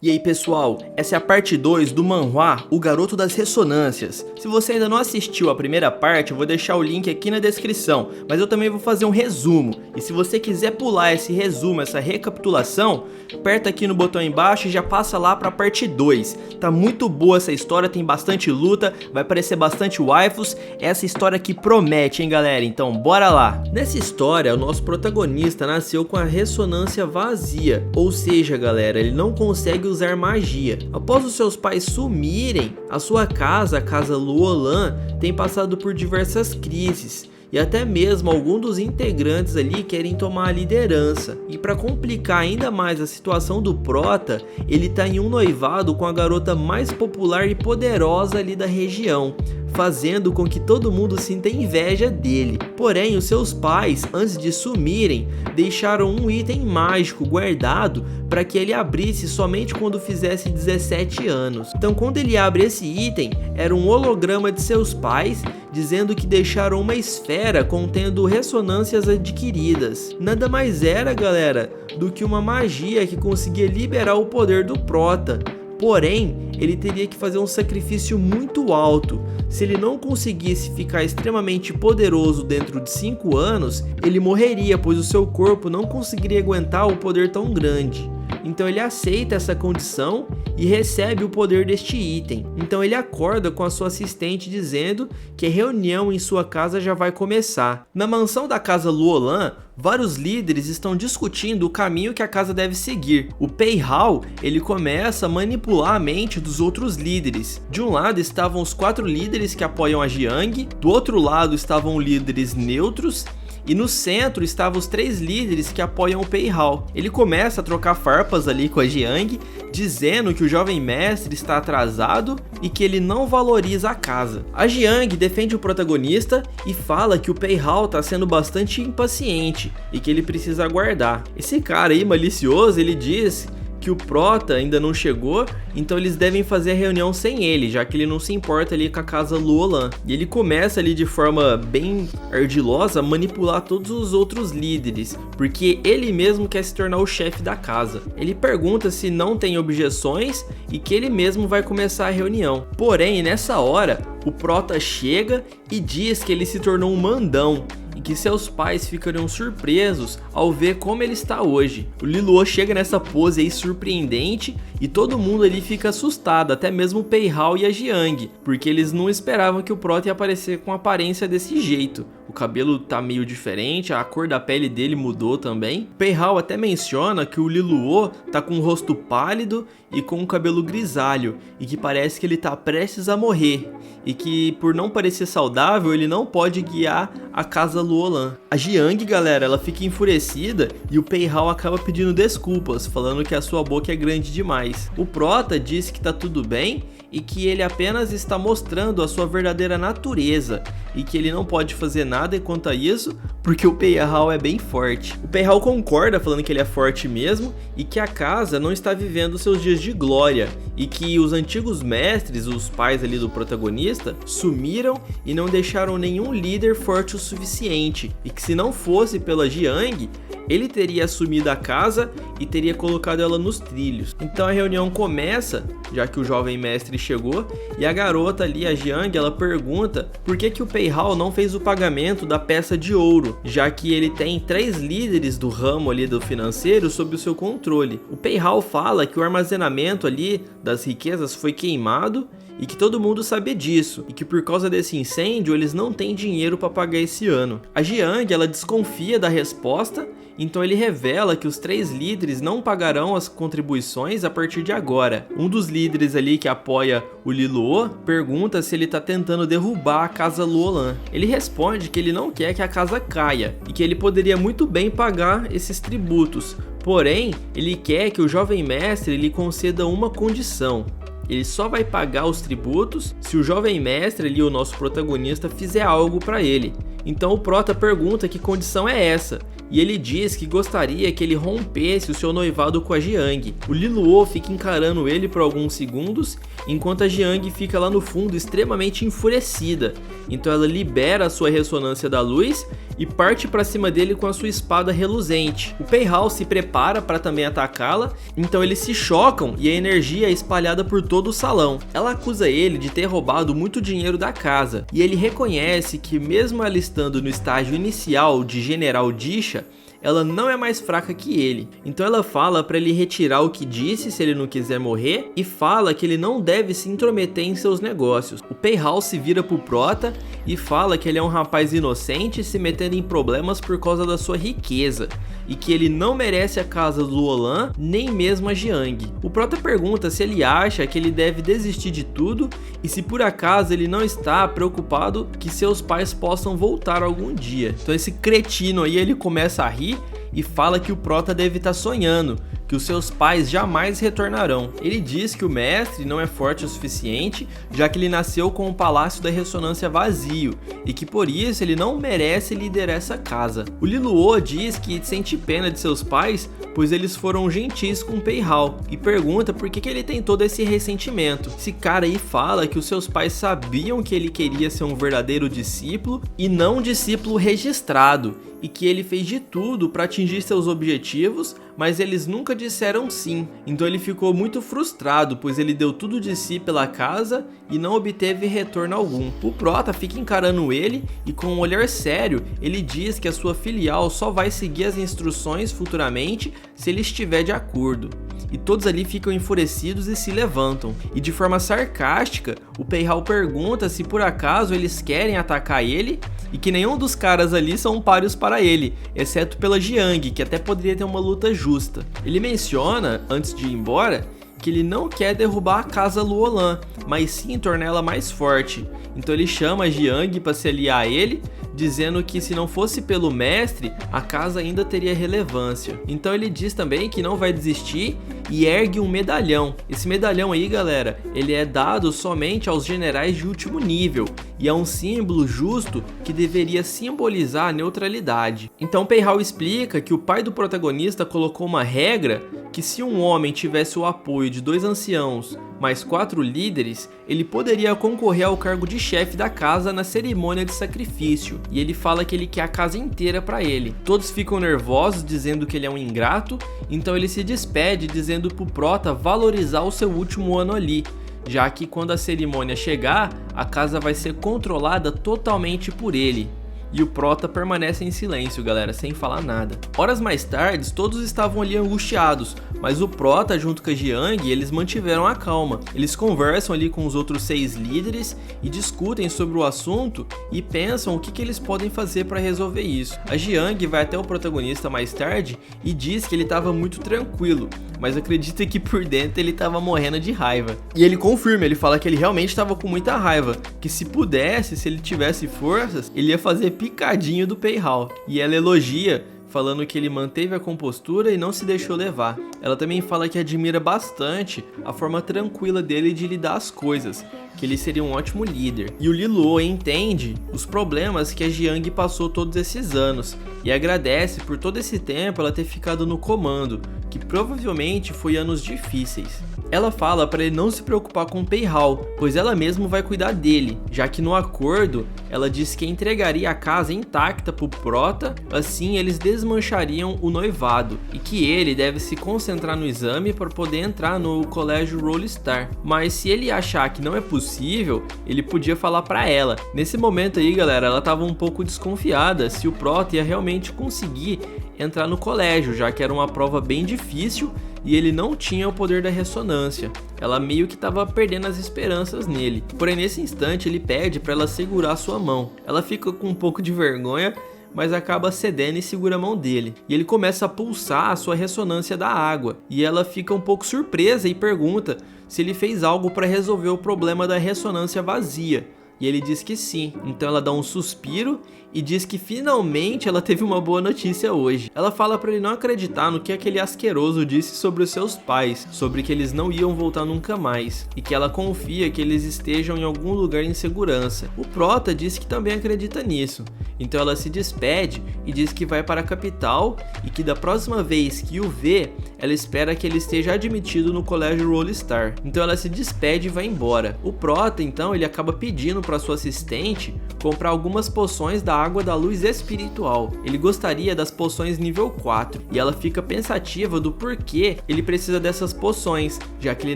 E aí pessoal, essa é a parte 2 do manhwa O Garoto das Ressonâncias. Se você ainda não assistiu a primeira parte, eu vou deixar o link aqui na descrição, mas eu também vou fazer um resumo. E se você quiser pular esse resumo, essa recapitulação, aperta aqui no botão embaixo e já passa lá para a parte 2. Tá muito boa essa história, tem bastante luta, vai aparecer bastante waifus, essa história aqui promete, hein galera, então bora lá. Nessa história, o nosso protagonista nasceu com a ressonância vazia, ou seja galera, ele não consegue usar magia. Após os seus pais sumirem, a sua casa, a casa Luolan, tem passado por diversas crises. E até mesmo alguns dos integrantes ali querem tomar a liderança. E para complicar ainda mais a situação do Prota, ele tá em um noivado com a garota mais popular e poderosa ali da região, fazendo com que todo mundo sinta inveja dele. Porém, os seus pais, antes de sumirem, deixaram um item mágico guardado para que ele abrisse somente quando fizesse 17 anos. Então, quando ele abre esse item, era um holograma de seus pais, dizendo que deixaram uma esfera contendo ressonâncias adquiridas. Nada mais era, galera, do que uma magia que conseguia liberar o poder do Prota. Porém, ele teria que fazer um sacrifício muito alto. Se ele não conseguisse ficar extremamente poderoso dentro de 5 anos, ele morreria, pois o seu corpo não conseguiria aguentar o poder tão grande. Então ele aceita essa condição e recebe o poder deste item. Então ele acorda com a sua assistente dizendo que a reunião em sua casa já vai começar. Na mansão da casa Luolan, vários líderes estão discutindo o caminho que a casa deve seguir. O Pei Hao, ele começa a manipular a mente dos outros líderes. De um lado estavam os 4 líderes que apoiam a Jiang, do outro lado estavam líderes neutros, e no centro estavam os 3 líderes que apoiam o Pei Hao. Ele começa a trocar farpas ali com a Jiang, dizendo que o jovem mestre está atrasado e que ele não valoriza a casa. A Jiang defende o protagonista e fala que o Pei Hao está sendo bastante impaciente e que ele precisa aguardar. Esse cara aí malicioso, ele diz que o Prota ainda não chegou, então eles devem fazer a reunião sem ele, já que ele não se importa ali com a casa Luolan. E ele começa ali de forma bem ardilosa a manipular todos os outros líderes, porque ele mesmo quer se tornar o chefe da casa. Ele pergunta se não tem objeções e que ele mesmo vai começar a reunião. Porém, nessa hora, o Prota chega e diz que ele se tornou um mandão e que seus pais ficariam surpresos ao ver como ele está hoje. O Liluo chega nessa pose aí surpreendente e todo mundo ali fica assustado, até mesmo o Pei Hao e a Jiang, porque eles não esperavam que o Prota ia aparecer com aparência desse jeito. O cabelo tá meio diferente, a cor da pele dele mudou também. O Pei Hao até menciona que o Liluo tá com o rosto pálido e com o cabelo grisalho, e que parece que ele tá prestes a morrer, e que por não parecer saudável, ele não pode guiar a casa Luolan. A Jiang, galera, ela fica enfurecida e o Pei Hao acaba pedindo desculpas, falando que a sua boca é grande demais. O Prota diz que tá tudo bem e que ele apenas está mostrando a sua verdadeira natureza e que ele não pode fazer nada quanto a isso porque o Pei Hao é bem forte. O Pei Hao concorda, falando que ele é forte mesmo e que a casa não está vivendo seus dias de glória e que os antigos mestres, os pais ali do protagonista, sumiram e não deixaram nenhum líder forte o suficiente, e que se não fosse pela Jiang, ele teria assumido a casa e teria colocado ela nos trilhos. Então a reunião começa, já que o jovem mestre chegou, e a garota ali, a Jiang, ela pergunta por que o Pei Hao não fez o pagamento da peça de ouro, já que ele tem 3 líderes do ramo ali do financeiro sob o seu controle. O Pei Hao fala que o armazenamento ali das riquezas foi queimado e que todo mundo sabia disso, e que por causa desse incêndio eles não têm dinheiro para pagar esse ano. A Jiang, ela desconfia da resposta, então ele revela que os 3 líderes não pagarão as contribuições a partir de agora. Um dos líderes ali que apoia o Liluo pergunta se ele está tentando derrubar a casa Luolan. Ele responde que ele não quer que a casa caia e que ele poderia muito bem pagar esses tributos, porém ele quer que o jovem mestre lhe conceda uma condição. Ele só vai pagar os tributos se o jovem mestre ali, o nosso protagonista, fizer algo para ele. Então o Prota pergunta que condição é essa, e ele diz que gostaria que ele rompesse o seu noivado com a Jiang. O Liluo fica encarando ele por alguns segundos, enquanto a Jiang fica lá no fundo extremamente enfurecida. Então ela libera a sua ressonância da luz e parte para cima dele com a sua espada reluzente. O Peihao se prepara para também atacá-la, então eles se chocam e a energia é espalhada por todo o salão. Ela acusa ele de ter roubado muito dinheiro da casa, e ele reconhece que mesmo ela estando no estágio inicial de General Disha, ela não é mais fraca que ele. Então ela fala para ele retirar o que disse se ele não quiser morrer, e fala que ele não deve se intrometer em seus negócios. O Peihao se vira pro Prota e fala que ele é um rapaz inocente se metendo em problemas por causa da sua riqueza, e que ele não merece a casa do Luolan, nem mesmo a Jiang. O Prota pergunta se ele acha que ele deve desistir de tudo e se por acaso ele não está preocupado que seus pais possam voltar algum dia. Então esse cretino aí, ele começa a rir e fala que o Prota deve estar sonhando, que os seus pais jamais retornarão. Ele diz que o mestre não é forte o suficiente, já que ele nasceu com o Palácio da Ressonância vazio, e que por isso ele não merece liderar essa casa. O Liluo diz que sente pena de seus pais, pois eles foram gentis com o Peihao, e pergunta por que ele tem todo esse ressentimento. Esse cara aí fala que os seus pais sabiam que ele queria ser um verdadeiro discípulo e não um discípulo registrado, e que ele fez de tudo para atingir seus objetivos, mas eles nunca disseram sim. Então ele ficou muito frustrado, pois ele deu tudo de si pela casa e não obteve retorno algum. O Prota fica encarando ele e com um olhar sério, ele diz que a sua filial só vai seguir as instruções futuramente se ele estiver de acordo. E todos ali ficam enfurecidos e se levantam. E de forma sarcástica, o Peihao pergunta se por acaso eles querem atacar ele, e que nenhum dos caras ali são páreos para ele, exceto pela Jiang, que até poderia ter uma luta justa. Ele menciona, antes de ir embora, que ele não quer derrubar a casa Luolan, mas sim torná-la mais forte. Então ele chama a Jiang para se aliar a ele, dizendo que se não fosse pelo mestre, a casa ainda teria relevância. Então ele diz também que não vai desistir e ergue um medalhão. Esse medalhão aí, galera, ele é dado somente aos generais de último nível, e é um símbolo justo que deveria simbolizar a neutralidade. Então Peihao explica que o pai do protagonista colocou uma regra que se um homem tivesse o apoio de 2 anciãos mais 4 líderes, ele poderia concorrer ao cargo de chefe da casa na cerimônia de sacrifício, e ele fala que ele quer a casa inteira para ele. Todos ficam nervosos dizendo que ele é um ingrato, então ele se despede dizendo pro Prota valorizar o seu último ano ali, já que quando a cerimônia chegar, a casa vai ser controlada totalmente por ele. E o Prota permanece em silêncio, galera, sem falar nada. Horas mais tarde, todos estavam ali angustiados, mas o Prota junto com a Jiang, eles mantiveram a calma. Eles conversam ali com os outros 6 líderes e discutem sobre o assunto e pensam o que eles podem fazer para resolver isso. A Jiang vai até o protagonista mais tarde e diz que ele estava muito tranquilo, mas acredita que por dentro ele estava morrendo de raiva. E ele confirma, ele fala que ele realmente estava com muita raiva, que se pudesse, se ele tivesse forças, ele ia fazer picadinho do Peihao. E ela elogia, falando que ele manteve a compostura e não se deixou levar. Ela também fala que admira bastante a forma tranquila dele de lidar as coisas, que ele seria um ótimo líder. E o Liluo entende os problemas que a Jiang passou todos esses anos e agradece por todo esse tempo ela ter ficado no comando, que provavelmente foi anos difíceis. Ela fala para ele não se preocupar com o Peihao, pois ela mesma vai cuidar dele, já que no acordo ela disse que entregaria a casa intacta pro Prota, assim eles desmanchariam o noivado, e que ele deve se concentrar no exame para poder entrar no colégio Rolestar. Mas se ele achar que não é possível, ele podia falar para ela. Nesse momento aí, galera, ela estava um pouco desconfiada se o Prota ia realmente conseguir entrar no colégio, já que era uma prova bem difícil e ele não tinha o poder da ressonância. Ela meio que estava perdendo as esperanças nele. Porém, nesse instante, ele pede para ela segurar sua mão. Ela fica com um pouco de vergonha, mas acaba cedendo e segura a mão dele. E ele começa a pulsar a sua ressonância da água. E ela fica um pouco surpresa e pergunta se ele fez algo para resolver o problema da ressonância vazia. E ele diz que sim. Então ela dá um suspiro e diz que finalmente ela teve uma boa notícia hoje. Ela fala para ele não acreditar no que aquele asqueroso disse sobre os seus pais, sobre que eles não iam voltar nunca mais, e que ela confia que eles estejam em algum lugar em segurança. O Prota diz que também acredita nisso. Então ela se despede e diz que vai para a capital e que da próxima vez que o vê, ela espera que ele esteja admitido no colégio Rollistar. Então ela se despede e vai embora. O Prota, então, ele acaba pedindo para sua assistente comprar algumas poções da água da luz espiritual. Ele gostaria das poções nível 4 e ela fica pensativa do porquê ele precisa dessas poções, já que ele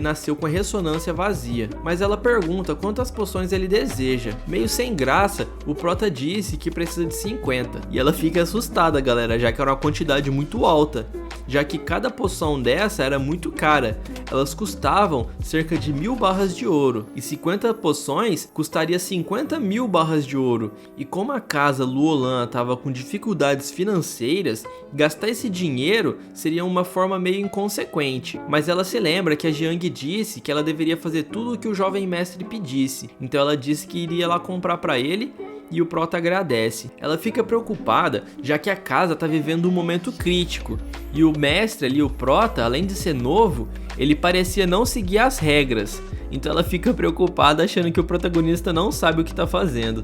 nasceu com a ressonância vazia. Mas ela pergunta quantas poções ele deseja. Meio sem graça, o Prota disse que precisa de 50 e ela fica assustada, galera, já que era uma quantidade muito alta, já que cada poção dessa era muito cara. Elas custavam cerca de 1000 barras de ouro e 50 poções custaria 50.000 barras de ouro. E como a casa Luolan estava com dificuldades financeiras, gastar esse dinheiro seria uma forma meio inconsequente. Mas ela se lembra que a Jiang disse que ela deveria fazer tudo o que o jovem mestre pedisse. Então ela disse que iria lá comprar para ele. E o Prota agradece. Ela fica preocupada, já que a casa está vivendo um momento crítico. E o mestre ali, o Prota, além de ser novo, ele parecia não seguir as regras. Então ela fica preocupada, achando que o protagonista não sabe o que está fazendo.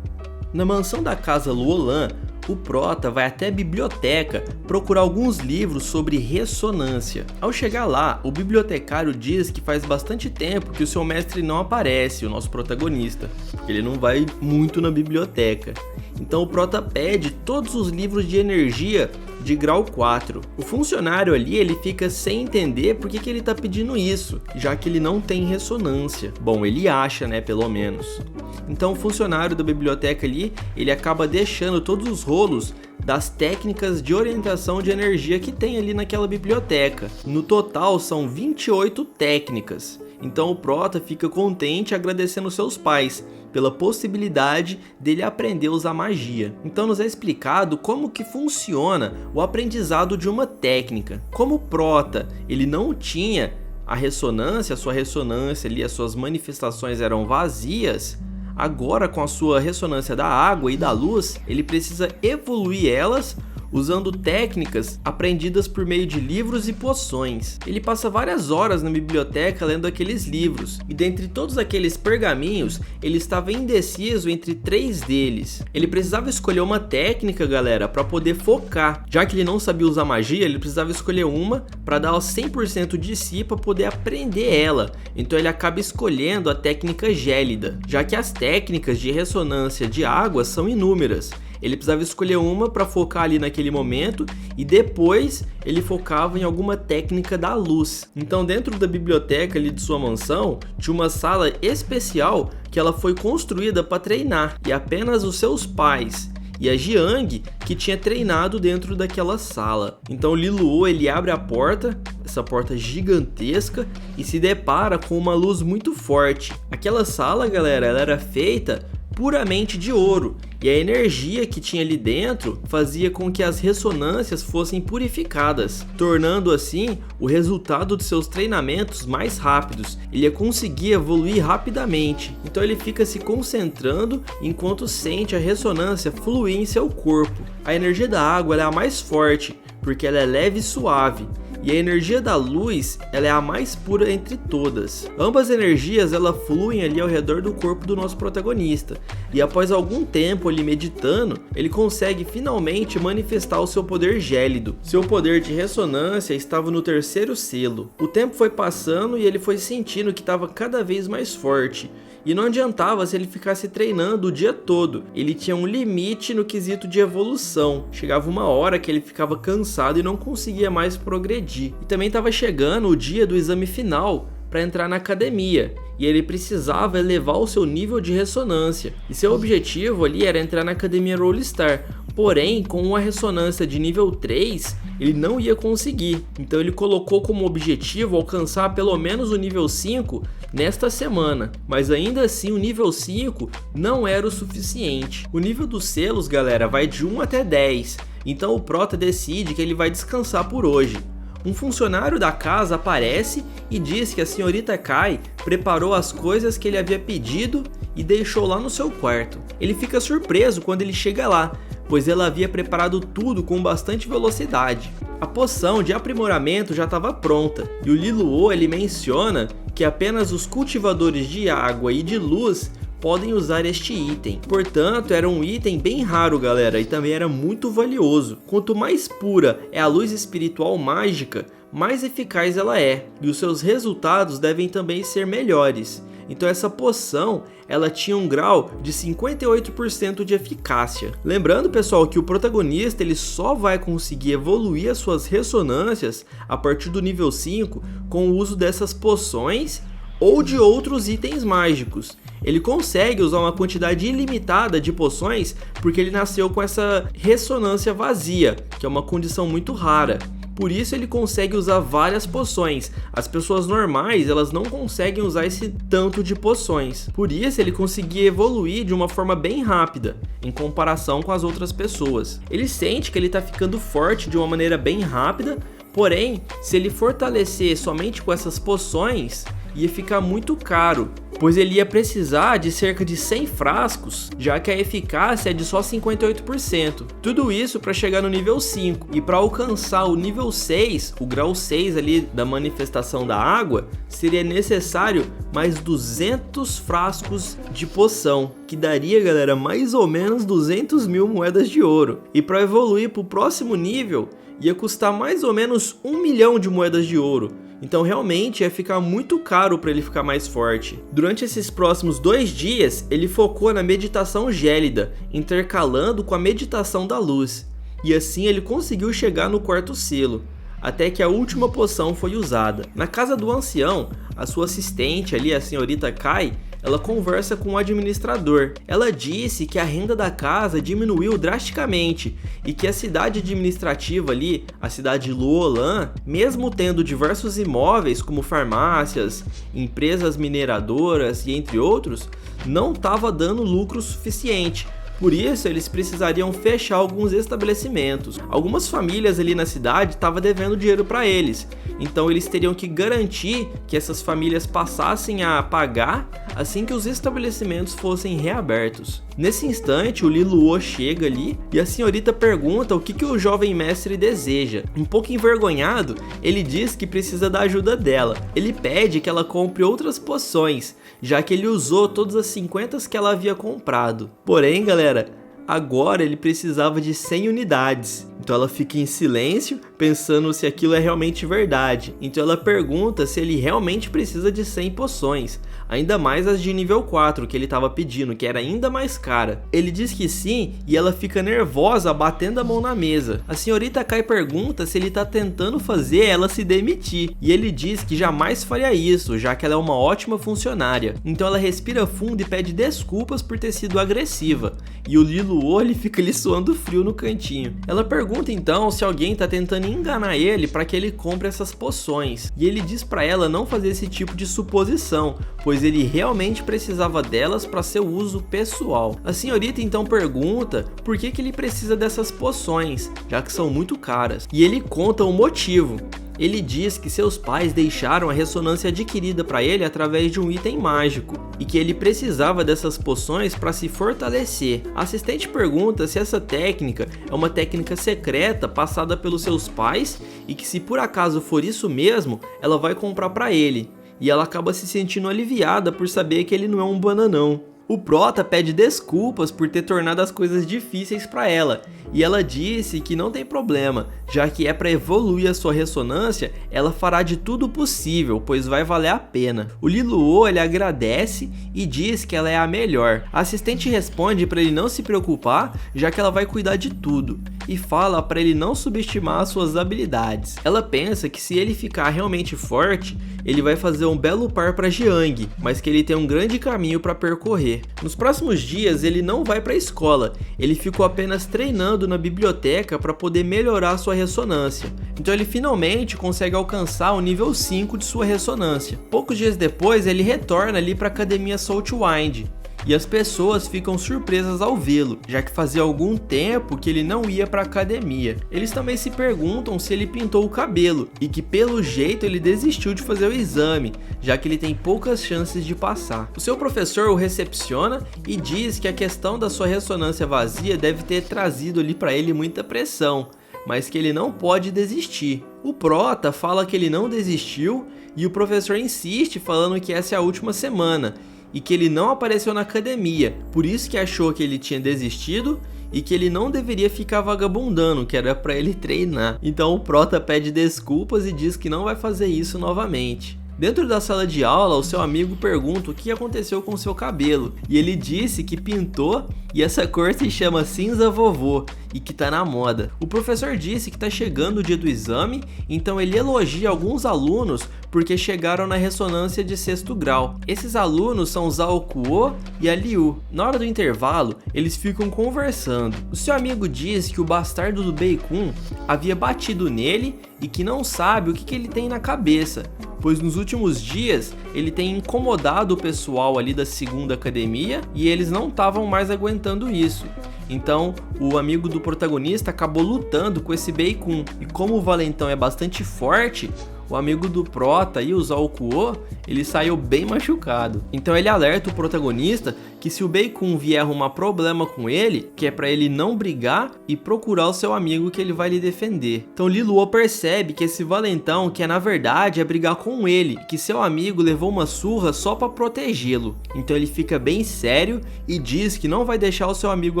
Na mansão da casa Luolan, o Prota vai até a biblioteca procurar alguns livros sobre ressonância. Ao chegar lá, o bibliotecário diz que faz bastante tempo que o seu mestre não aparece, o nosso protagonista, porque ele não vai muito na biblioteca. Então o Prota pede todos os livros de energia de grau 4. O funcionário ali, ele fica sem entender por que ele tá pedindo isso, já que ele não tem ressonância. Bom, ele acha, né, pelo menos. Então o funcionário da biblioteca ali, ele acaba deixando todos os rolos das técnicas de orientação de energia que tem ali naquela biblioteca. No total são 28 técnicas. Então o Prota fica contente agradecendo seus pais pela possibilidade dele aprender a usar magia. Então nos é explicado como que funciona o aprendizado de uma técnica. Como o Prota, ele não tinha a ressonância, a sua ressonância ali, as suas manifestações eram vazias, agora com a sua ressonância da água e da luz, ele precisa evoluir elas usando técnicas aprendidas por meio de livros e poções. Ele passa várias horas na biblioteca lendo aqueles livros, e dentre todos aqueles pergaminhos, ele estava indeciso entre 3 deles. Ele precisava escolher uma técnica, galera, para poder focar. Já que ele não sabia usar magia, ele precisava escolher uma para dar 100% de si para poder aprender ela. Então ele acaba escolhendo a técnica gélida, já que as técnicas de ressonância de água são inúmeras. Ele precisava escolher uma para focar ali naquele momento e depois ele focava em alguma técnica da luz. Então dentro da biblioteca ali de sua mansão tinha uma sala especial que ela foi construída para treinar e apenas os seus pais e a Jiang que tinha treinado dentro daquela sala. Então Liluo, ele abre a porta, essa porta gigantesca, e se depara com uma luz muito forte. Aquela sala, galera, ela era feita puramente de ouro, e a energia que tinha ali dentro fazia com que as ressonâncias fossem purificadas, tornando assim o resultado de seus treinamentos mais rápidos. Ele ia conseguir evoluir rapidamente, então ele fica se concentrando enquanto sente a ressonância fluir em seu corpo. A energia da água ela é a mais forte, porque ela é leve e suave, e a energia da luz ela é a mais pura entre todas. Ambas energias ela fluem ali ao redor do corpo do nosso protagonista, e após algum tempo ali meditando, ele consegue finalmente manifestar o seu poder gélido. Seu poder de ressonância estava no 3º selo. O tempo foi passando e ele foi sentindo que estava cada vez mais forte. E não adiantava se ele ficasse treinando o dia todo, ele tinha um limite no quesito de evolução. Chegava uma hora que ele ficava cansado e não conseguia mais progredir. E também estava chegando o dia do exame final para entrar na academia, e ele precisava elevar o seu nível de ressonância. E seu objetivo ali era entrar na academia Rollistar, porém com uma ressonância de nível 3 ele não ia conseguir. Então ele colocou como objetivo alcançar pelo menos o nível 5 nesta semana, mas ainda assim o nível 5 não era o suficiente. O nível dos selos, galera, vai de 1 até 10, então o Prota decide que ele vai descansar por hoje. Um funcionário da casa aparece e diz que a senhorita Kai preparou as coisas que ele havia pedido e deixou lá no seu quarto. Ele fica surpreso quando ele chega lá, pois ela havia preparado tudo com bastante velocidade. A poção de aprimoramento já estava pronta, e o Liluo ele menciona que apenas os cultivadores de água e de luz podem usar este item. Portanto, era um item bem raro, galera, e também era muito valioso. Quanto mais pura é a luz espiritual mágica, mais eficaz ela é, e os seus resultados devem também ser melhores. Então essa poção, ela tinha um grau de 58% de eficácia. Lembrando, pessoal, que o protagonista ele só vai conseguir evoluir as suas ressonâncias a partir do nível 5 com o uso dessas poções ou de outros itens mágicos. Ele consegue usar uma quantidade ilimitada de poções porque ele nasceu com essa ressonância vazia, que é uma condição muito rara. Por isso ele consegue usar várias poções. As pessoas normais, elas não conseguem usar esse tanto de poções. Por isso ele conseguia evoluir de uma forma bem rápida, em comparação com as outras pessoas. Ele sente que ele está ficando forte de uma maneira bem rápida, porém, se ele fortalecer somente com essas poções, ia ficar muito caro, pois ele ia precisar de cerca de 100 frascos, já que a eficácia é de só 58%. Tudo isso para chegar no nível 5, e para alcançar o nível 6, o grau 6 ali da manifestação da água, seria necessário mais 200 frascos de poção, que daria, galera, mais ou menos 200 mil moedas de ouro. E para evoluir para o próximo nível, ia custar mais ou menos 1 milhão de moedas de ouro. Então realmente ia ficar muito caro para ele ficar mais forte. Durante esses próximos 2 dias, ele focou na meditação gélida, intercalando com a meditação da luz. E assim ele conseguiu chegar no 4º selo, até que a última poção foi usada. Na casa do ancião, a sua assistente ali, a senhorita Kai, ela conversa com o administrador. Ela disse que a renda da casa diminuiu drasticamente e que a cidade administrativa ali, a cidade de Luolan, mesmo tendo diversos imóveis como farmácias, empresas mineradoras e entre outros, não estava dando lucro suficiente. Por isso, eles precisariam fechar alguns estabelecimentos. Algumas famílias ali na cidade estavam devendo dinheiro para eles, então eles teriam que garantir que essas famílias passassem a pagar assim que os estabelecimentos fossem reabertos. Nesse instante, o Liluo chega ali e a senhorita pergunta o que o jovem mestre deseja. Um pouco envergonhado, ele diz que precisa da ajuda dela. Ele pede que ela compre outras poções, já que ele usou todas as 50 que ela havia comprado. Porém, galera, agora ele precisava de 100 unidades. Então ela fica em silêncio, pensando se aquilo é realmente verdade. Então ela pergunta se ele realmente precisa de 100 poções, ainda mais as de nível 4 que ele estava pedindo, que era ainda mais cara. Ele diz que sim e ela fica nervosa, batendo a mão na mesa. A senhorita Kai pergunta se ele está tentando fazer ela se demitir, e ele diz que jamais faria isso, já que ela é uma ótima funcionária. Então ela respira fundo e pede desculpas por ter sido agressiva, e o Liluo ele fica ali suando frio no cantinho. Ela pergunta então se alguém tá tentando enganar ele para que ele compre essas poções, e ele diz para ela não fazer esse tipo de suposição, pois ele realmente precisava delas para seu uso pessoal. A senhorita então pergunta por que ele precisa dessas poções, já que são muito caras, e ele conta o motivo. Ele diz que seus pais deixaram a ressonância adquirida para ele através de um item mágico e que ele precisava dessas poções para se fortalecer. A assistente pergunta se essa técnica é uma técnica secreta passada pelos seus pais e que, se por acaso for isso mesmo, ela vai comprar para ele. E ela acaba se sentindo aliviada por saber que ele não é um bananão. O Prota pede desculpas por ter tornado as coisas difíceis para ela, e ela disse que não tem problema, já que é para evoluir a sua ressonância, ela fará de tudo possível, pois vai valer a pena. O Liluo ele agradece e diz que ela é a melhor. A assistente responde para ele não se preocupar, já que ela vai cuidar de tudo, e fala para ele não subestimar suas habilidades. Ela pensa que se ele ficar realmente forte, ele vai fazer um belo par para Jiang, mas que ele tem um grande caminho para percorrer. Nos próximos dias ele não vai para a escola, ele ficou apenas treinando na biblioteca para poder melhorar sua ressonância. Então ele finalmente consegue alcançar o nível 5 de sua ressonância. Poucos dias depois ele retorna ali para a academia Saltwind. E as pessoas ficam surpresas ao vê-lo, já que fazia algum tempo que ele não ia para a academia. Eles também se perguntam se ele pintou o cabelo, e que pelo jeito ele desistiu de fazer o exame, já que ele tem poucas chances de passar. O seu professor o recepciona e diz que a questão da sua ressonância vazia deve ter trazido ali para ele muita pressão, mas que ele não pode desistir. O Prota fala que ele não desistiu e o professor insiste falando que essa é a última semana, e que ele não apareceu na academia, por isso que achou que ele tinha desistido e que ele não deveria ficar vagabundando, que era pra ele treinar. Então o Prota pede desculpas e diz que não vai fazer isso novamente. Dentro da sala de aula, o seu amigo pergunta o que aconteceu com seu cabelo, e ele disse que pintou e essa cor se chama cinza vovô e que tá na moda. O professor disse que tá chegando o dia do exame, então ele elogia alguns alunos porque chegaram na ressonância de 6º grau. Esses alunos são Zhao Kuo e a Liu. Na hora do intervalo, eles ficam conversando. O seu amigo diz que o bastardo do Beikun havia batido nele e que não sabe o que ele tem na cabeça, pois nos últimos dias ele tem incomodado o pessoal ali da 2ª academia e eles não estavam mais aguentando isso. Então o amigo do protagonista acabou lutando com esse Beikun, e como o valentão é bastante forte, o amigo do Prota e o Zhao Kuo, ele saiu bem machucado. Então ele alerta o protagonista que se o Beikun vier arrumar problema com ele, que é pra ele não brigar e procurar o seu amigo que ele vai lhe defender. Então Liluo percebe que esse valentão quer na verdade é brigar com ele, que seu amigo levou uma surra só pra protegê-lo. Então ele fica bem sério e diz que não vai deixar o seu amigo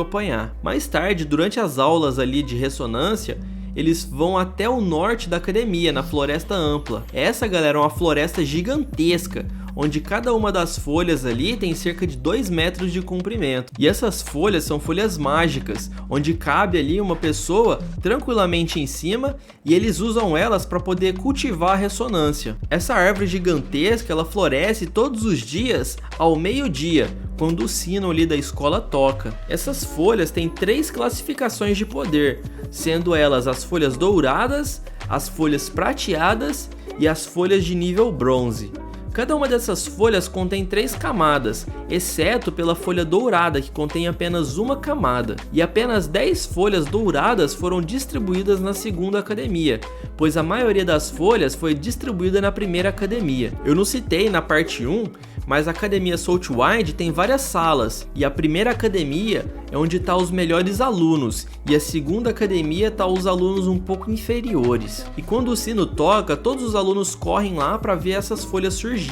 apanhar. Mais tarde, durante as aulas ali de ressonância, eles vão até o norte da academia, na Floresta Ampla. Essa, galera, é uma floresta gigantesca, onde cada uma das folhas ali tem cerca de 2 metros de comprimento. E essas folhas são folhas mágicas, onde cabe ali uma pessoa tranquilamente em cima, e eles usam elas para poder cultivar a ressonância. Essa árvore gigantesca, ela floresce todos os dias ao meio-dia, quando o sino ali da escola toca. Essas folhas têm 3 classificações de poder, sendo elas as folhas douradas, as folhas prateadas e as folhas de nível bronze. Cada uma dessas folhas contém 3 camadas, exceto pela folha dourada, que contém apenas uma camada. E apenas 10 folhas douradas foram distribuídas na 2ª academia, pois a maioria das folhas foi distribuída na 1ª academia. Eu não citei na parte 1, mas a academia Saltwind tem várias salas, e a 1ª academia é onde tá os melhores alunos, e a 2ª academia tá os alunos um pouco inferiores. E quando o sino toca, todos os alunos correm lá para ver essas folhas surgirem.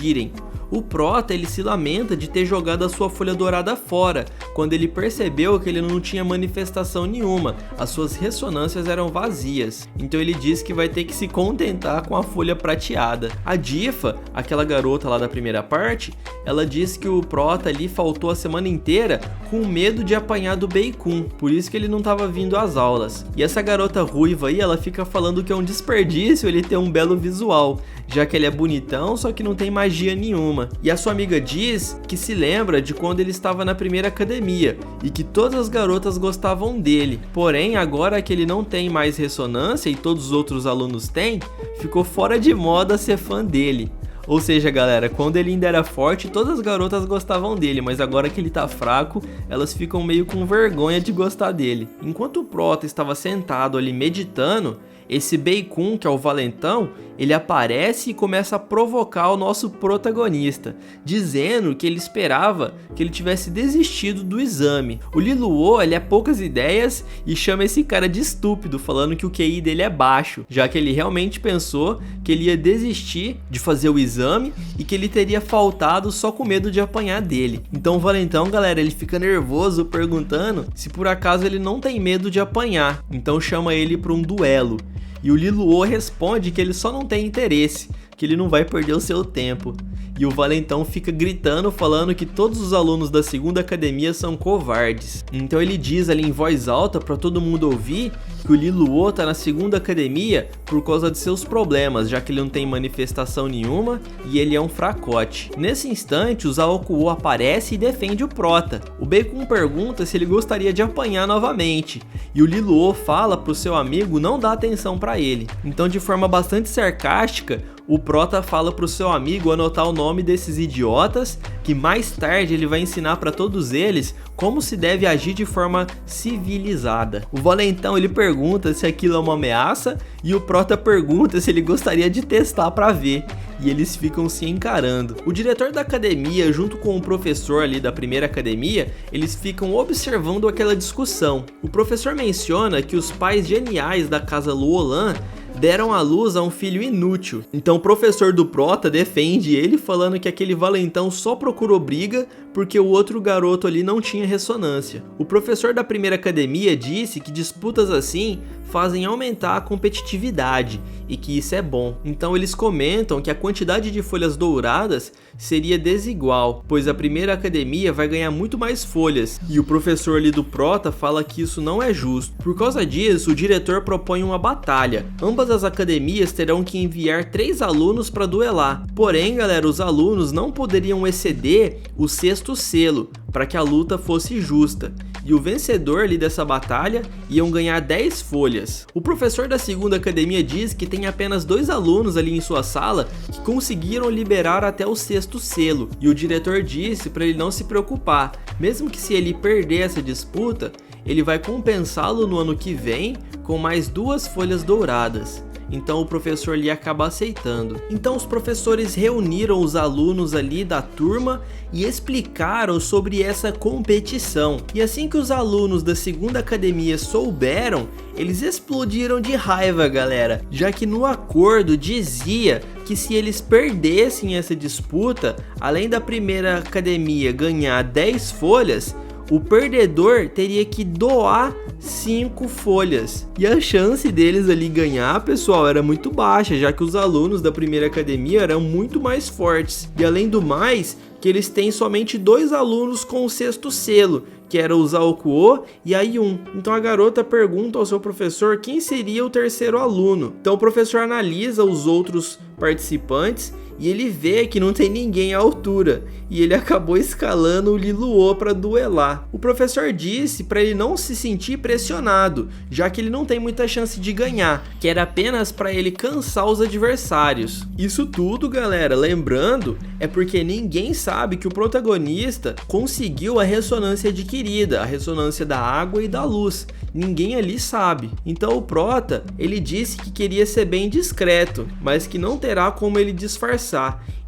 O Prota, ele se lamenta de ter jogado a sua folha dourada fora, quando ele percebeu que ele não tinha manifestação nenhuma, as suas ressonâncias eram vazias. Então ele diz que vai ter que se contentar com a folha prateada. A Difa, aquela garota lá da primeira parte, ela diz que o Prota ali faltou a semana inteira com medo de apanhar do Beikun, por isso que ele não estava vindo às aulas. E essa garota ruiva aí, ela fica falando que é um desperdício ele ter um belo visual, já que ele é bonitão, só que não tem magia nenhuma. E a sua amiga diz que se lembra de quando ele estava na 1ª academia e que todas as garotas gostavam dele. Porém, agora que ele não tem mais ressonância e todos os outros alunos têm, ficou fora de moda ser fã dele. Ou seja, galera, quando ele ainda era forte, todas as garotas gostavam dele, mas agora que ele tá fraco, elas ficam meio com vergonha de gostar dele. Enquanto o Prota estava sentado ali meditando, esse Beikun, que é o valentão, ele aparece e começa a provocar o nosso protagonista, dizendo que ele esperava que ele tivesse desistido do exame. O Liluo, ele é poucas ideias e chama esse cara de estúpido, falando que o QI dele é baixo, já que ele realmente pensou que ele ia desistir de fazer o exame e que ele teria faltado só com medo de apanhar dele. Então o valentão, galera, ele fica nervoso perguntando se por acaso ele não tem medo de apanhar, então chama ele para um duelo. E o Liluo responde que ele só não tem interesse, que ele não vai perder o seu tempo. E o valentão fica gritando, falando que todos os alunos da 2ª academia são covardes. Então ele diz ali em voz alta para todo mundo ouvir que o Liluo tá na 2ª academia por causa de seus problemas, já que ele não tem manifestação nenhuma e ele é um fracote. Nesse instante, o Zhao Kuo aparece e defende o Prota. O Beikun pergunta se ele gostaria de apanhar novamente, e o Liluo fala pro seu amigo não dar atenção para ele. Então, de forma bastante sarcástica, o Prota fala pro seu amigo anotar o nome desses idiotas, que mais tarde ele vai ensinar para todos eles como se deve agir de forma civilizada. O valentão, ele pergunta se aquilo é uma ameaça e o Prota pergunta se ele gostaria de testar para ver. E eles ficam se encarando. O diretor da academia, junto com o professor ali da 1ª academia, eles ficam observando aquela discussão. O professor menciona que os pais geniais da casa Luolan deram à luz a um filho inútil. Então o professor do Prota defende ele, falando que aquele valentão só procurou briga porque o outro garoto ali não tinha ressonância. O professor da primeira academia disse que disputas assim fazem aumentar a competitividade e que isso é bom. Então eles comentam que a quantidade de folhas douradas seria desigual, pois a primeira academia vai ganhar muito mais folhas, e o professor ali do Prota fala que isso não é justo. Por causa disso, o diretor propõe uma batalha. Ambas as academias terão que enviar 3 alunos para duelar. Porém, galera, os alunos não poderiam exceder o 6º selo, para que a luta fosse justa. E o vencedor ali dessa batalha iam ganhar 10 folhas. O professor da segunda academia diz que tem apenas 2 alunos ali em sua sala que conseguiram liberar até o 6º selo. E o diretor disse para ele não se preocupar, mesmo que se ele perder essa disputa, ele vai compensá-lo no ano que vem com mais 2 folhas douradas. Então o professor ali acaba aceitando. Então os professores reuniram os alunos ali da turma e explicaram sobre essa competição. E assim que os alunos da segunda academia souberam, eles explodiram de raiva, galera, já que no acordo dizia que se eles perdessem essa disputa, além da primeira academia ganhar 10 folhas, o perdedor teria que doar 5 folhas. E a chance deles ali ganhar, pessoal, era muito baixa, já que os alunos da primeira academia eram muito mais fortes. E além do mais, que eles têm somente 2 alunos com o 6º selo, que era o Zaokuo e a Yun. Então a garota pergunta ao seu professor quem seria o 3º aluno. Então o professor analisa os outros participantes e ele vê que não tem ninguém à altura, e ele acabou escalando o Liluo para duelar. O professor disse para ele não se sentir pressionado, já que ele não tem muita chance de ganhar, que era apenas para ele cansar os adversários. Isso tudo, galera, lembrando, é porque ninguém sabe que o protagonista conseguiu a ressonância adquirida, a ressonância da água e da luz. Ninguém ali sabe. Então o Prota, ele disse que queria ser bem discreto, mas que não terá como ele disfarçar.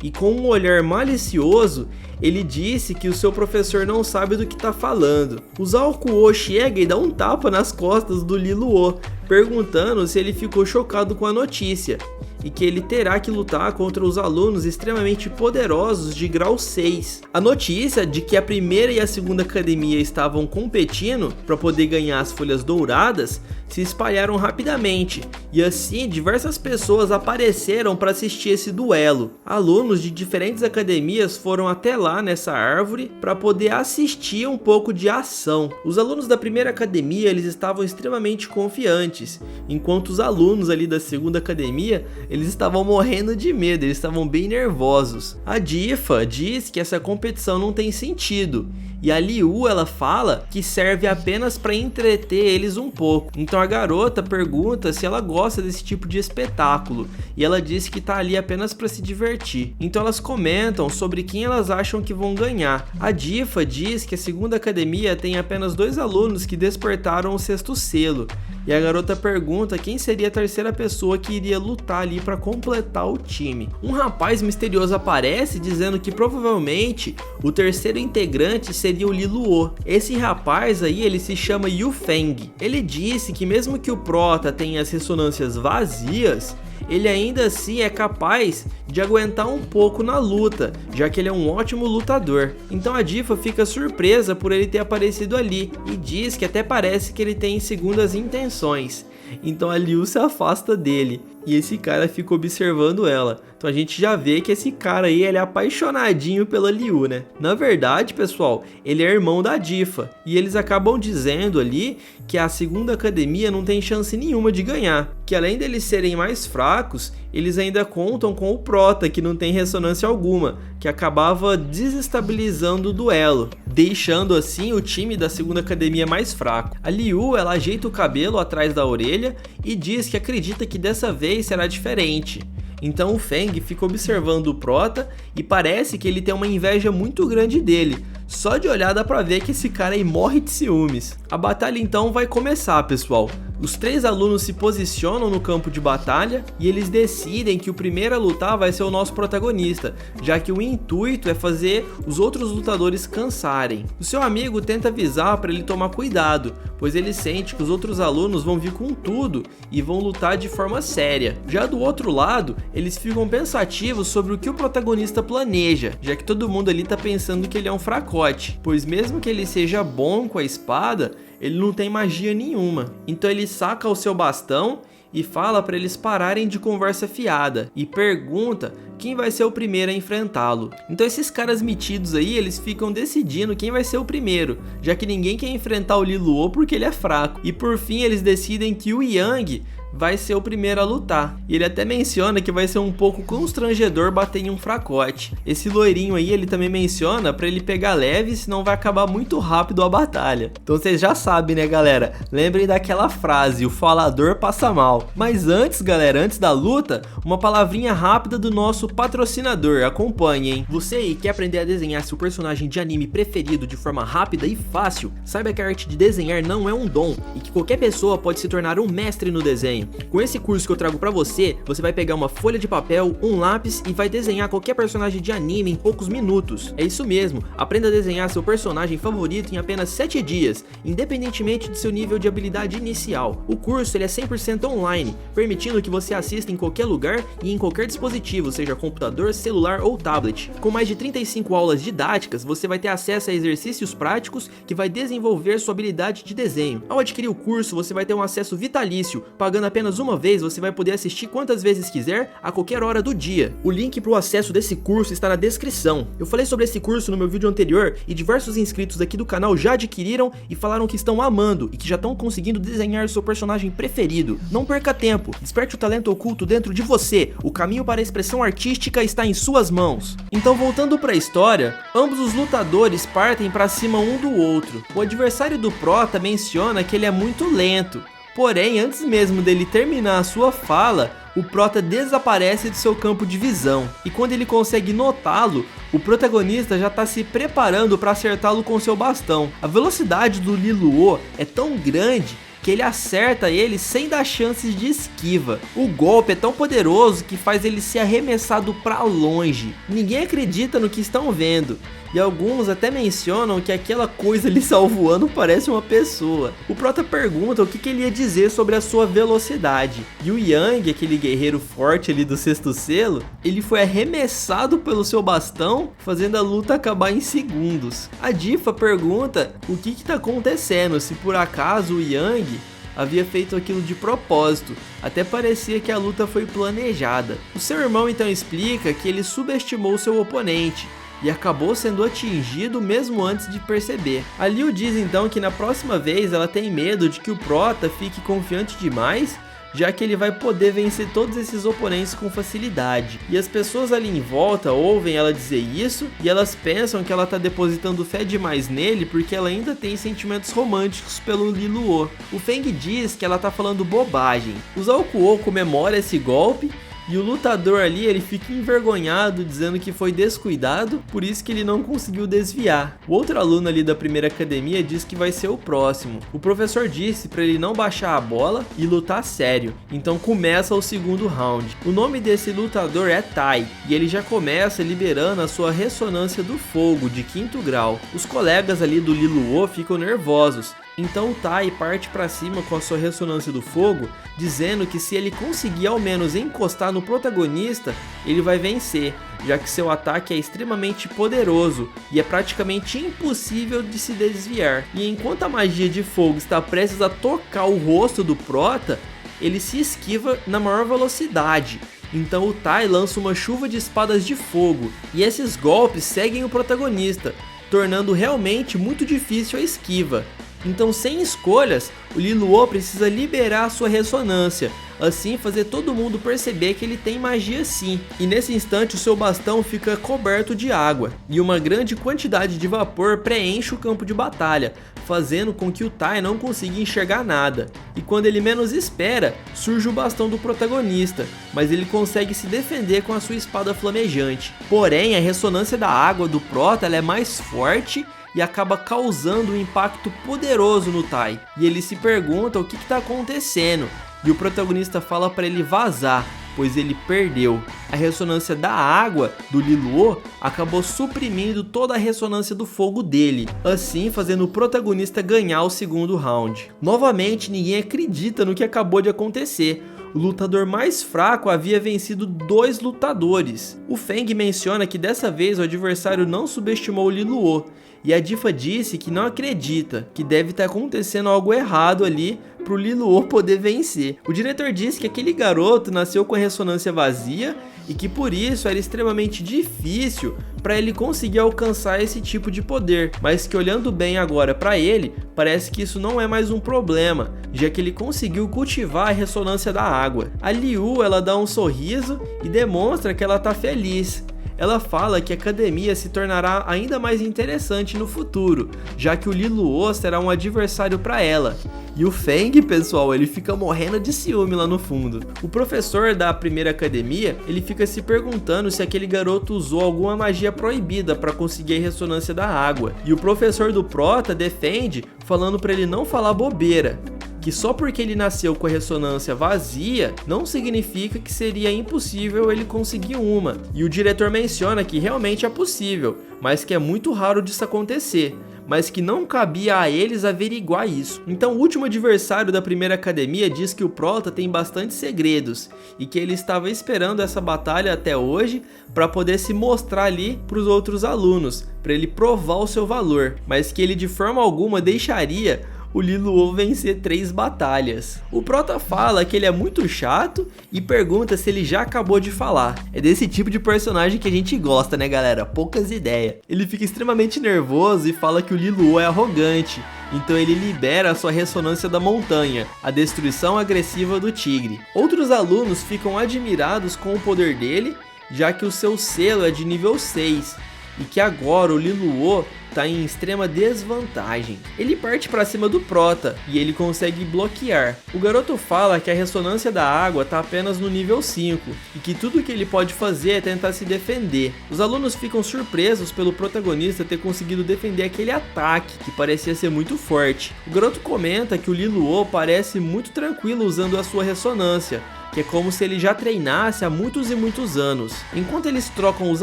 E com um olhar malicioso, ele disse que o seu professor não sabe do que está falando. O Zaokuo chega e dá um tapa nas costas do Liluo, perguntando se ele ficou chocado com a notícia, e que ele terá que lutar contra os alunos extremamente poderosos de grau 6. A notícia de que a primeira e a segunda academia estavam competindo para poder ganhar as folhas douradas se espalharam rapidamente, e assim diversas pessoas apareceram para assistir esse duelo. Alunos de diferentes academias foram até lá nessa árvore para poder assistir um pouco de ação. Os alunos da primeira academia, eles estavam extremamente confiantes, enquanto os alunos ali da segunda academia, eles estavam morrendo de medo, eles estavam bem nervosos. A Difa diz que essa competição não tem sentido, e a Liu, ela fala que serve apenas para entreter eles um pouco. Então a garota pergunta se ela gosta desse tipo de espetáculo, e ela diz que tá ali apenas para se divertir. Então elas comentam sobre quem elas acham que vão ganhar. A Difa diz que a segunda academia tem apenas 2 alunos que despertaram o 6º selo, e a garota pergunta quem seria a terceira pessoa que iria lutar ali para completar o time. Um rapaz misterioso aparece dizendo que provavelmente o terceiro integrante seria o Liluo. Esse rapaz aí, ele se chama Yu Feng. Ele disse que mesmo que o Prota tenha as ressonâncias vazias, ele ainda assim é capaz de aguentar um pouco na luta, já que ele é um ótimo lutador. Então a Difa fica surpresa por ele ter aparecido ali e diz que até parece que ele tem segundas intenções. Então a Liu se afasta dele e esse cara fica observando ela. Então a gente já vê que esse cara aí, ele é apaixonadinho pela Liu, né? Na verdade, pessoal, ele é irmão da Difa, e eles acabam dizendo ali que a segunda academia não tem chance nenhuma de ganhar, que além deles serem mais fracos, eles ainda contam com o Prota, que não tem ressonância alguma, que acabava desestabilizando o duelo, deixando assim o time da segunda academia mais fraco. A Liu, ela ajeita o cabelo atrás da orelha e diz que acredita que dessa vez será diferente. Então o Feng fica observando o Prota e parece que ele tem uma inveja muito grande dele. Só de olhar dá pra ver que esse cara aí morre de ciúmes. A batalha então vai começar, pessoal. Os 3 alunos se posicionam no campo de batalha e eles decidem que o primeiro a lutar vai ser o nosso protagonista, já que o intuito é fazer os outros lutadores cansarem. O seu amigo tenta avisar para ele tomar cuidado, pois ele sente que os outros alunos vão vir com tudo e vão lutar de forma séria. Já do outro lado, eles ficam pensativos sobre o que o protagonista planeja, já que todo mundo ali tá pensando que ele é um fracote, pois mesmo que ele seja bom com a espada, ele não tem magia nenhuma. Então ele saca o seu bastão e fala para eles pararem de conversa fiada e pergunta quem vai ser o primeiro a enfrentá-lo. Então esses caras metidos aí, eles ficam decidindo quem vai ser o primeiro, já que ninguém quer enfrentar o Liluo porque ele é fraco. E por fim eles decidem que o Yang vai ser o primeiro a lutar. E ele até menciona que vai ser um pouco constrangedor bater em um fracote. Esse loirinho aí, ele também menciona pra ele pegar leve, senão vai acabar muito rápido a batalha. Então vocês já sabem, né, galera? Lembrem daquela frase, o falador passa mal. Mas antes, galera, antes da luta, uma palavrinha rápida do nosso patrocinador. Acompanhe, hein? Você aí quer aprender a desenhar seu personagem de anime preferido de forma rápida e fácil? Saiba que a arte de desenhar não é um dom e que qualquer pessoa pode se tornar um mestre no desenho. Com esse curso que eu trago pra você, você vai pegar uma folha de papel, um lápis e vai desenhar qualquer personagem de anime em poucos minutos. É isso mesmo, aprenda a desenhar seu personagem favorito em apenas 7 dias, independentemente do seu nível de habilidade inicial. O curso ele é 100% online, permitindo que você assista em qualquer lugar e em qualquer dispositivo, seja computador, celular ou tablet. Com mais de 35 aulas didáticas, você vai ter acesso a exercícios práticos que vai desenvolver sua habilidade de desenho. Ao adquirir o curso, você vai ter um acesso vitalício, pagando apenas uma vez. Você vai poder assistir quantas vezes quiser, a qualquer hora do dia. O link para o acesso desse curso está na descrição. Eu falei sobre esse curso no meu vídeo anterior e diversos inscritos aqui do canal já adquiriram e falaram que estão amando e que já estão conseguindo desenhar seu personagem preferido. Não perca tempo, desperte o talento oculto dentro de você. O caminho para a expressão artística está em suas mãos. Então, voltando para a história, ambos os lutadores partem para cima um do outro. O adversário do Prota menciona que ele é muito lento. Porém, antes mesmo dele terminar a sua fala, o Prota desaparece do seu campo de visão. E quando ele consegue notá-lo, o protagonista já está se preparando para acertá-lo com seu bastão. A velocidade do Liluo é tão grande que ele acerta ele sem dar chances de esquiva. O golpe é tão poderoso que faz ele ser arremessado para longe. Ninguém acredita no que estão vendo, e alguns até mencionam que aquela coisa ali salvoando parece uma pessoa. O Prota pergunta o que ele ia dizer sobre a sua velocidade, e o Yang, aquele guerreiro forte ali do sexto selo, ele foi arremessado pelo seu bastão, fazendo a luta acabar em segundos. A Difa pergunta o que está acontecendo, se por acaso o Yang havia feito aquilo de propósito, até parecia que a luta foi planejada. O seu irmão então explica que ele subestimou seu oponente e acabou sendo atingido mesmo antes de perceber. A Liu diz então que na próxima vez ela tem medo de que o Prota fique confiante demais, já que ele vai poder vencer todos esses oponentes com facilidade. E as pessoas ali em volta ouvem ela dizer isso e elas pensam que ela tá depositando fé demais nele porque ela ainda tem sentimentos românticos pelo Liluo. O Feng diz que ela tá falando bobagem. O Zhao Kuo comemora esse golpe e o lutador ali, ele fica envergonhado, dizendo que foi descuidado, por isso que ele não conseguiu desviar. O outro aluno ali da primeira academia diz que vai ser o próximo. O professor disse para ele não baixar a bola e lutar sério. Então começa o segundo round. O nome desse lutador é Tai, e ele já começa liberando a sua ressonância do fogo de 5º grau. Os colegas ali do Liluo ficam nervosos. Então o Tai parte para cima com a sua ressonância do fogo, dizendo que se ele conseguir ao menos encostar no protagonista, ele vai vencer, já que seu ataque é extremamente poderoso e é praticamente impossível de se desviar. E enquanto a magia de fogo está prestes a tocar o rosto do Prota, ele se esquiva na maior velocidade. Então o Tai lança uma chuva de espadas de fogo, e esses golpes seguem o protagonista, tornando realmente muito difícil a esquiva. Então, sem escolhas, o Liluo precisa liberar a sua ressonância, assim fazer todo mundo perceber que ele tem magia sim. E nesse instante o seu bastão fica coberto de água, e uma grande quantidade de vapor preenche o campo de batalha, fazendo com que o Tai não consiga enxergar nada. E quando ele menos espera, surge o bastão do protagonista, mas ele consegue se defender com a sua espada flamejante. Porém, a ressonância da água do Prota ela é mais forte e acaba causando um impacto poderoso no Tai. E ele se pergunta o que está acontecendo, e o protagonista fala para ele vazar, pois ele perdeu. A ressonância da água do Liluo acabou suprimindo toda a ressonância do fogo dele, assim fazendo o protagonista ganhar o segundo round. Novamente, ninguém acredita no que acabou de acontecer. O lutador mais fraco havia vencido 2 lutadores. O Feng menciona que dessa vez o adversário não subestimou o Liluo, e a Difa disse que não acredita, que deve estar acontecendo algo errado ali para o Liluo poder vencer. O diretor disse que aquele garoto nasceu com a ressonância vazia e que por isso era extremamente difícil para ele conseguir alcançar esse tipo de poder, mas que olhando bem agora para ele, parece que isso não é mais um problema, já que ele conseguiu cultivar a ressonância da água. A Liu, ela dá um sorriso e demonstra que ela tá feliz. Ela fala que a academia se tornará ainda mais interessante no futuro, já que o Liluo será um adversário para ela. E o Feng, pessoal, ele fica morrendo de ciúme lá no fundo. O professor da primeira academia, ele fica se perguntando se aquele garoto usou alguma magia proibida para conseguir a ressonância da água. E o professor do Prota defende, falando para ele não falar bobeira, que só porque ele nasceu com a ressonância vazia, não significa que seria impossível ele conseguir uma. E o diretor menciona que realmente é possível, mas que é muito raro disso acontecer, mas que não cabia a eles averiguar isso. Então o último adversário da primeira academia diz que o Prota tem bastante segredos, e que ele estava esperando essa batalha até hoje para poder se mostrar ali para os outros alunos, para ele provar o seu valor, mas que ele de forma alguma deixaria o Liluo vencer 3 batalhas. O Prota fala que ele é muito chato e pergunta se ele já acabou de falar. É desse tipo de personagem que a gente gosta, né galera? Poucas ideias. Ele fica extremamente nervoso e fala que o Liluo é arrogante, então ele libera a sua ressonância da montanha, a destruição agressiva do tigre. Outros alunos ficam admirados com o poder dele, já que o seu selo é de nível 6 e que agora o Liluo tá em extrema desvantagem. Ele parte para cima do Prota e ele consegue bloquear. O garoto fala que a ressonância da água tá apenas no nível 5 e que tudo que ele pode fazer é tentar se defender. Os alunos ficam surpresos pelo protagonista ter conseguido defender aquele ataque que parecia ser muito forte. O garoto comenta que o Liluo parece muito tranquilo usando a sua ressonância, que é como se ele já treinasse há muitos e muitos anos. Enquanto eles trocam os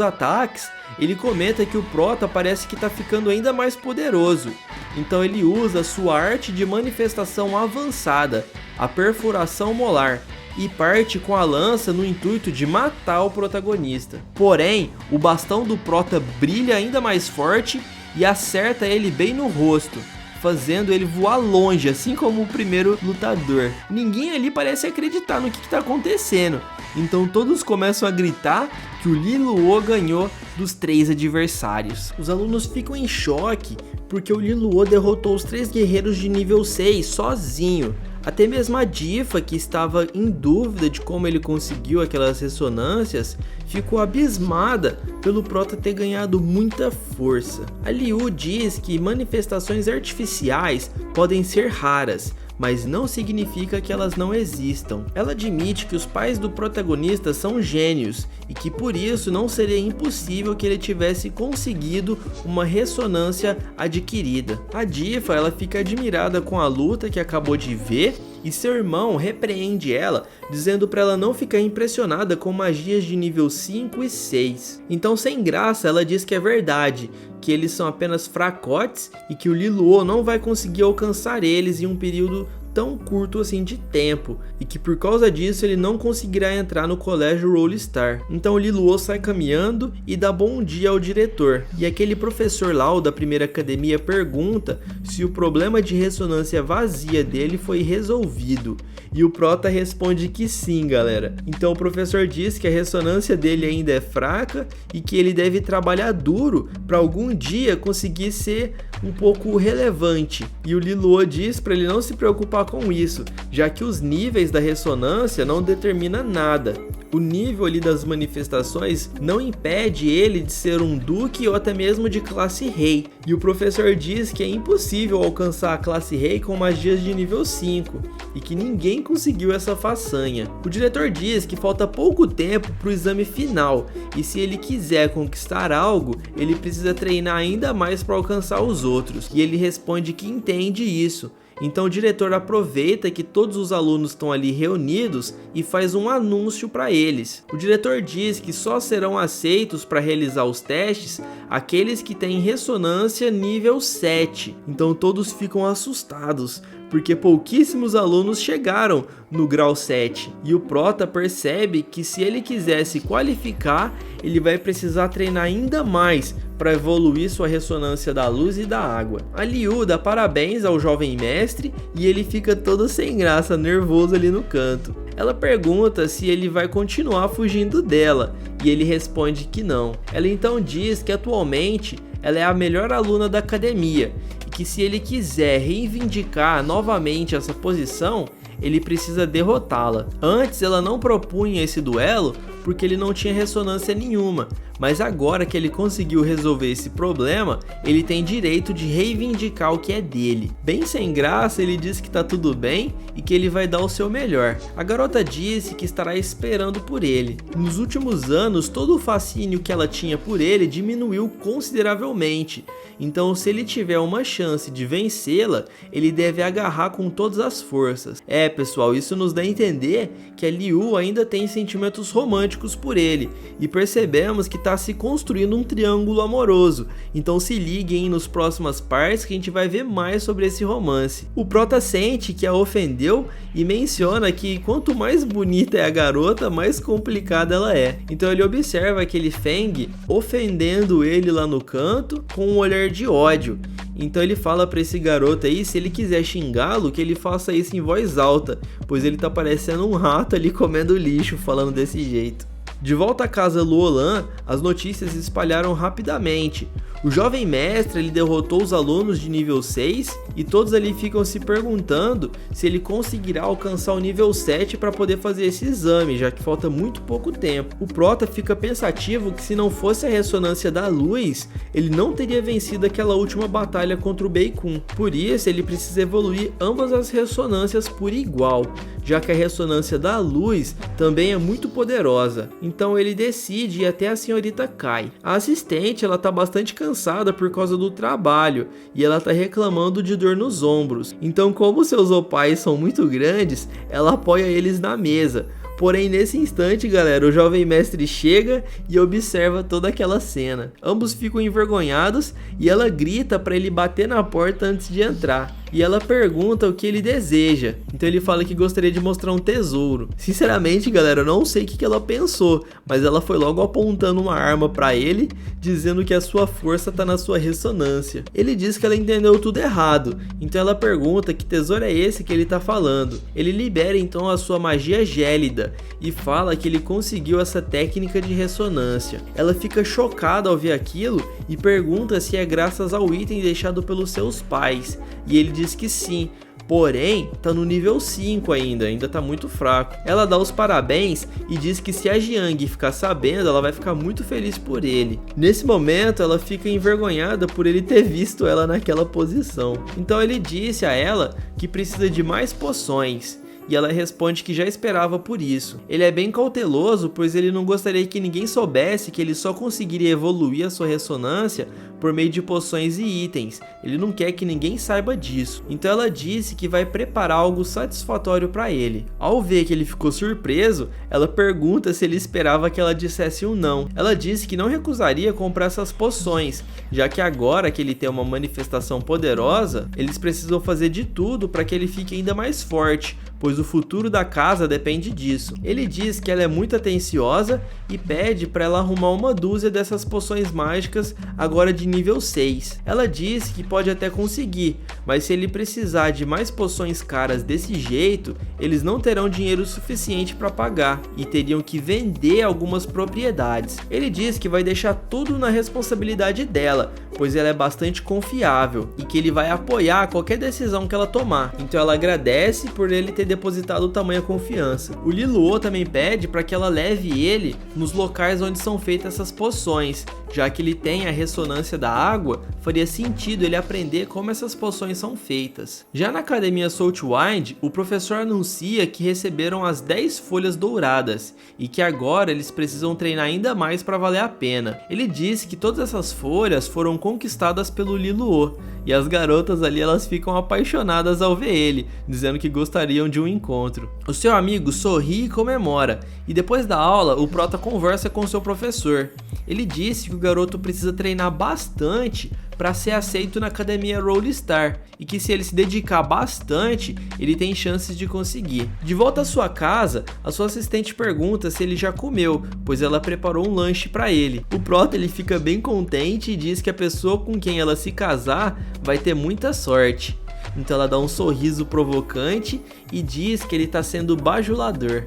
ataques, ele comenta que o Prota parece que está ficando ainda mais poderoso. Então ele usa sua arte de manifestação avançada, a perfuração molar, e parte com a lança no intuito de matar o protagonista. Porém, o bastão do Prota brilha ainda mais forte e acerta ele bem no rosto, fazendo ele voar longe, assim como o primeiro lutador. Ninguém ali parece acreditar no que está acontecendo, então todos começam a gritar que o Liluo ganhou dos 3 adversários. Os alunos ficam em choque, porque o Liluo derrotou os 3 guerreiros de nível 6 sozinho. Até mesmo a Difa, que estava em dúvida de como ele conseguiu aquelas ressonâncias, ficou abismada pelo Prota ter ganhado muita força. A Liu diz que manifestações artificiais podem ser raras, mas não significa que elas não existam. Ela admite que os pais do protagonista são gênios e que por isso não seria impossível que ele tivesse conseguido uma ressonância adquirida. A Difa, ela fica admirada com a luta que acabou de ver e seu irmão repreende ela, dizendo para ela não ficar impressionada com magias de nível 5 e 6. Então, sem graça, ela diz que é verdade, que eles são apenas fracotes e que o Liluo não vai conseguir alcançar eles em um período tão curto assim de tempo, e que por causa disso ele não conseguirá entrar no colégio Roll Star. Então o Liluo sai caminhando e dá bom dia ao diretor, e aquele professor lá, o da primeira academia, pergunta se o problema de ressonância vazia dele foi resolvido, e o Prota responde que sim, galera. Então o professor diz que a ressonância dele ainda é fraca e que ele deve trabalhar duro para algum dia conseguir ser um pouco relevante, e o Liluo diz para ele não se preocupar com isso, já que os níveis da ressonância não determinam nada. O nível ali das manifestações não impede ele de ser um duque ou até mesmo de classe rei. E o professor diz que é impossível alcançar a classe rei com magias de nível 5 e que ninguém conseguiu essa façanha. O diretor diz que falta pouco tempo para o exame final e se ele quiser conquistar algo, ele precisa treinar ainda mais para alcançar os outros. E ele responde que entende isso. Então o diretor aproveita que todos os alunos estão ali reunidos e faz um anúncio para eles. O diretor diz que só serão aceitos para realizar os testes aqueles que têm ressonância nível 7. Então todos ficam assustados, porque pouquíssimos alunos chegaram no grau 7. E o Prota percebe que se ele quiser se qualificar, ele vai precisar treinar ainda mais para evoluir sua ressonância da luz e da água. A Liu dá parabéns ao jovem mestre e ele fica todo sem graça, nervoso ali no canto. Ela pergunta se ele vai continuar fugindo dela e ele responde que não. Ela então diz que atualmente ela é a melhor aluna da academia e que se ele quiser reivindicar novamente essa posição, ele precisa derrotá-la. Antes ela não propunha esse duelo porque ele não tinha ressonância nenhuma, mas agora que ele conseguiu resolver esse problema, ele tem direito de reivindicar o que é dele. Bem sem graça, ele diz que tá tudo bem e que ele vai dar o seu melhor. A garota disse que estará esperando por ele. Nos últimos anos, todo o fascínio que ela tinha por ele diminuiu consideravelmente. Então, se ele tiver uma chance de vencê-la, ele deve agarrar com todas as forças. Pessoal, isso nos dá a entender que a Liu ainda tem sentimentos românticos por ele, e percebemos que está se construindo um triângulo amoroso. Então se liguem nos próximas partes que a gente vai ver mais sobre esse romance. O Prota sente que a ofendeu e menciona que quanto mais bonita é a garota, mais complicada ela é. Então ele observa aquele Feng ofendendo ele lá no canto com um olhar de ódio. Então ele fala pra esse garoto aí, se ele quiser xingá-lo, que ele faça isso em voz alta, pois ele tá parecendo um rato ali comendo lixo, falando desse jeito. De volta à casa Luolan, as notícias se espalharam rapidamente. O jovem mestre ele derrotou os alunos de nível 6 e todos ali ficam se perguntando se ele conseguirá alcançar o nível 7 para poder fazer esse exame, já que falta muito pouco tempo. O Prota fica pensativo que se não fosse a ressonância da luz, ele não teria vencido aquela última batalha contra o Beikun. Por isso ele precisa evoluir ambas as ressonâncias por igual, já que a ressonância da luz também é muito poderosa. Então ele decide ir até a senhorita Kai. A assistente ela tá bastante cansada por causa do trabalho e ela tá reclamando de dor nos ombros. Então, como seus opais são muito grandes, ela apoia eles na mesa. Porém, nesse instante, galera, o jovem mestre chega e observa toda aquela cena. Ambos ficam envergonhados e ela grita para ele bater na porta antes de entrar. E ela pergunta o que ele deseja. Então ele fala que gostaria de mostrar um tesouro. Sinceramente, galera, eu não sei o que ela pensou, mas ela foi logo apontando uma arma para ele, dizendo que a sua força tá na sua ressonância. Ele diz que ela entendeu tudo errado. Então ela pergunta que tesouro é esse que ele tá falando. Ele libera então a sua magia gélida e fala que ele conseguiu essa técnica de ressonância. Ela fica chocada ao ver aquilo e pergunta se é graças ao item deixado pelos seus pais. E ele diz que sim, porém tá no nível 5 ainda tá muito fraco. Ela dá os parabéns e diz que se a Jiang ficar sabendo, ela vai ficar muito feliz por ele. Nesse momento ela fica envergonhada por ele ter visto ela naquela posição. Então ele disse a ela que precisa de mais poções. E ela responde que já esperava por isso. Ele é bem cauteloso, pois ele não gostaria que ninguém soubesse que ele só conseguiria evoluir a sua ressonância por meio de poções e itens. Ele não quer que ninguém saiba disso. Então ela disse que vai preparar algo satisfatório para ele. Ao ver que ele ficou surpreso, ela pergunta se ele esperava que ela dissesse um não. Ela disse que não recusaria comprar essas poções, já que agora que ele tem uma manifestação poderosa, eles precisam fazer de tudo para que ele fique ainda mais forte, pois o futuro da casa depende disso. Ele diz que ela é muito atenciosa e pede para ela arrumar uma dúzia dessas poções mágicas agora de nível 6. Ela diz que pode até conseguir, mas se ele precisar de mais poções caras desse jeito, eles não terão dinheiro suficiente para pagar e teriam que vender algumas propriedades. Ele diz que vai deixar tudo na responsabilidade dela, pois ela é bastante confiável e que ele vai apoiar qualquer decisão que ela tomar. Então ela agradece por ele ter depositado tamanha confiança. O Liluo também pede para que ela leve ele nos locais onde são feitas essas poções, já que ele tem a ressonância da água, faria sentido ele aprender como essas poções são feitas. Já na academia Saltwind, o professor anuncia que receberam as 10 folhas douradas e que agora eles precisam treinar ainda mais para valer a pena. Ele diz que todas essas folhas foram conquistadas pelo Liluo e as garotas ali elas ficam apaixonadas ao ver ele, dizendo que gostariam de um encontro. O seu amigo sorri e comemora, e depois da aula o Prota conversa com seu professor. Ele disse que o garoto precisa treinar bastante para ser aceito na academia Rollistar e que se ele se dedicar bastante, ele tem chances de conseguir. De volta à sua casa, a sua assistente pergunta se ele já comeu, pois ela preparou um lanche para ele. O Prota ele fica bem contente e diz que a pessoa com quem ela se casar vai ter muita sorte. Então ela dá um sorriso provocante e diz que ele está sendo bajulador.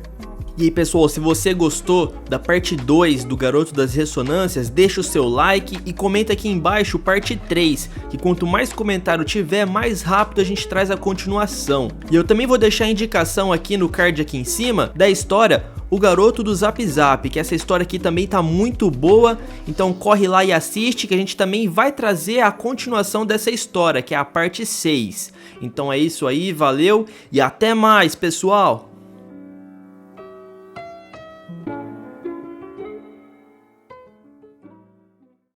E aí pessoal, se você gostou da parte 2 do Garoto das Ressonâncias, deixa o seu like e comenta aqui embaixo parte 3, que quanto mais comentário tiver, mais rápido a gente traz a continuação. E eu também vou deixar a indicação aqui no card aqui em cima da história O Garoto do Zap Zap, que essa história aqui também tá muito boa, então corre lá e assiste que a gente também vai trazer a continuação dessa história, que é a parte 6. Então é isso aí, valeu e até mais pessoal!